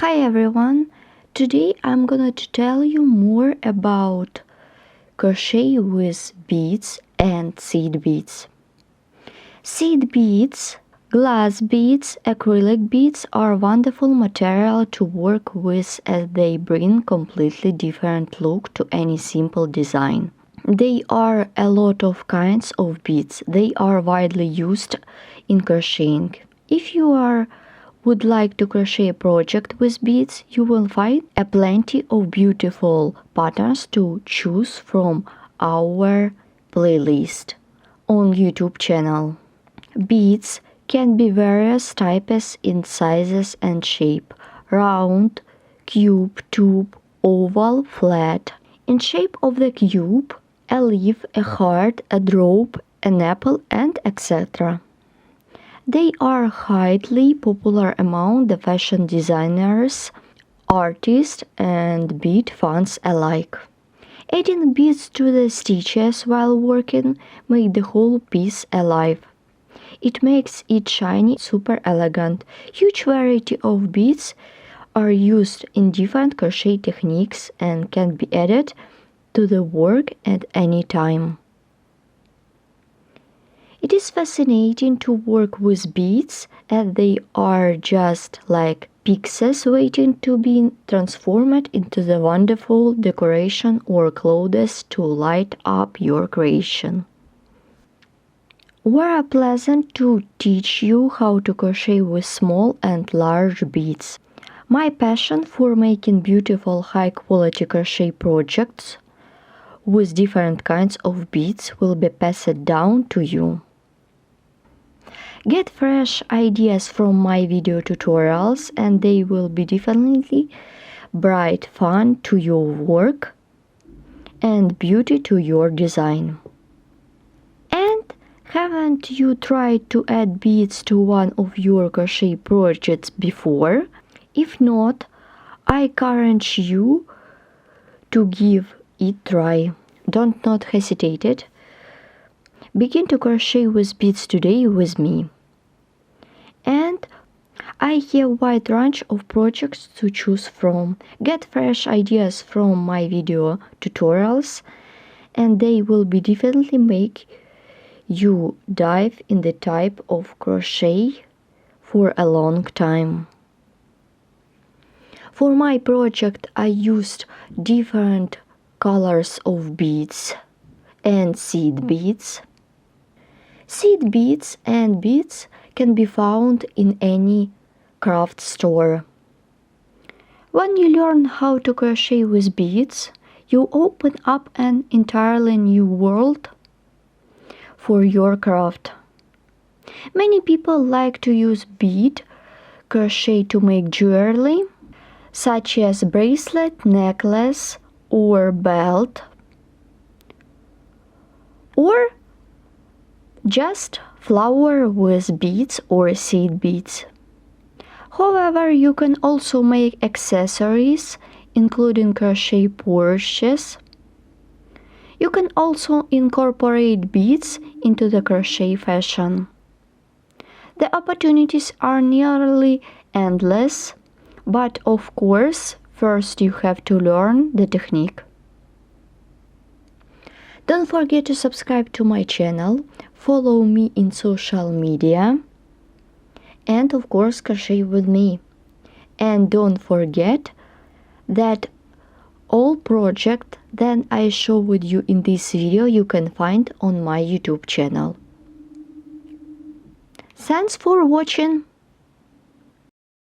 Hi everyone, today I'm gonna tell you more about crochet with beads and seed beads. Seed beads, glass beads, acrylic beads are wonderful material to work with as they bring completely different look to any simple design. There are a lot of kinds of beads. They are widely used in crocheting. If you would like to crochet a project with beads, you will find a plenty of beautiful patterns to choose from our playlist on YouTube channel. Beads can be various types in sizes and shape: round, cube, tube, oval, flat. In shape of the cube, a leaf, a heart, a drop, an apple, and etc. They are highly popular among the fashion designers, artists, and bead fans alike. Adding beads to the stitches while working makes the whole piece alive. It makes it shiny, super elegant. Huge variety of beads are used in different crochet techniques and can be added to the work at any time. It is fascinating to work with beads as they are just like pieces waiting to be transformed into the wonderful decoration or clothes to light up your creation. We are pleasant to teach you how to crochet with small and large beads. My passion for making beautiful high-quality crochet projects with different kinds of beads will be passed down to you. Get fresh ideas from my video tutorials and they will be definitely bright fun to your work and beauty to your design. And haven't you tried to add beads to one of your crochet projects before? If not, I encourage you to give it a try. Don't not hesitate it. Begin to crochet with beads today with me. And I have a wide range of projects to choose from. Get fresh ideas from my video tutorials and they will be definitely make you dive in the type of crochet for a long time. For my project I used different colors of beads and seed beads. Seed beads and beads can be found in any craft store. When you learn how to crochet with beads, you open up an entirely new world for your craft. Many people like to use bead crochet to make jewelry, such as bracelet, necklace, or belt, or just flower with beads or seed beads. However, you can also make accessories, including crochet pouches. You can also incorporate beads into the crochet fashion. The opportunities are nearly endless, but of course, first you have to learn the technique. Don't forget to subscribe to my channel, follow me in social media, and of course crochet with me. And don't forget that all projects that I show with you in this video you can find on my YouTube channel. Thanks for watching.